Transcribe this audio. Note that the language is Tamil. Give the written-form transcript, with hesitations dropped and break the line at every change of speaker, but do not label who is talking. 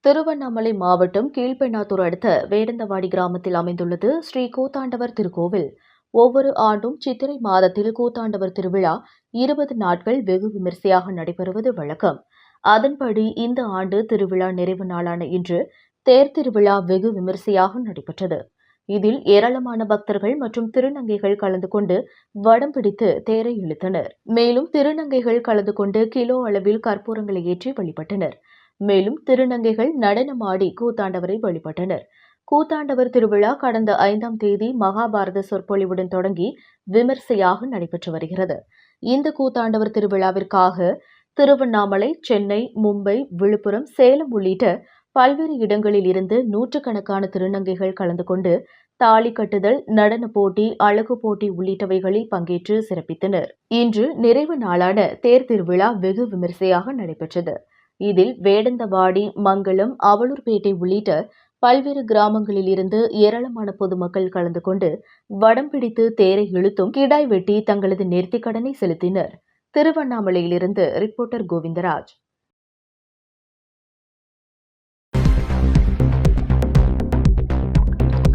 திருவண்ணாமலை மாவட்டம் கீழ்பெண்ணாத்தூர் அடுத்த வேடந்தவாடி கிராமத்தில் அமைந்துள்ளது ஸ்ரீ கூத்தாண்டவர் திருக்கோவில். ஒவ்வொரு ஆண்டும் சித்திரை மாதத்தில் கூத்தாண்டவர் திருவிழா 20 நாட்கள் வெகு விமரிசையாக நடைபெறுவது வழக்கம். அதன்படி இந்த ஆண்டு திருவிழா நிறைவு நாளான இன்று தேர் திருவிழா வெகு விமரிசையாக நடைபெற்றது. இதில் ஏராளமான பக்தர்கள் மற்றும் திருநங்கைகள் கலந்து கொண்டு வடம் பிடித்து தேரை இழுத்தனர். மேலும் திருநங்கைகள் கலந்து கொண்டு கிலோ அளவில் கற்பூரங்களை ஏற்றி வழிபட்டனர். மேலும் திருநங்கைகள் நடனமாடி கூத்தாண்டவரை வழிபட்டனர். கூத்தாண்டவர் திருவிழா கடந்த 5ஆம் தேதி மகாபாரத சொற்பொழிவுடன் தொடங்கி விமர்சையாக நடைபெற்று வருகிறது. இந்த கூத்தாண்டவர் திருவிழாவிற்காக திருவண்ணாமலை, சென்னை, மும்பை, விழுப்புரம், சேலம் உள்ளிட்ட பல்வேறு இடங்களில் இருந்து நூற்றுக்கணக்கான திருநங்கைகள் கலந்து கொண்டு தாலி கட்டுதல், நடன போட்டி, அழகு போட்டி உள்ளிட்டவைகளில் பங்கேற்று சிறப்பித்தனர். இன்று நிறைவு நாளான தேர் திருவிழா வெகு விமரிசையாக நடைபெற்றது. இதில் வேடந்தவாடி, மங்களம், அவலூர்பேட்டை உள்ளிட்ட பல்வேறு கிராமங்களில் இருந்து ஏராளமான பொதுமக்கள் கலந்து கொண்டு வடம் பிடித்து தேரை இழுத்தும் கிடாய் வெட்டி தங்களது நேர்த்திக்கடனை செலுத்தினர். திருவண்ணாமலையிலிருந்து ரிப்போர்ட்டர் கோவிந்தராஜ்.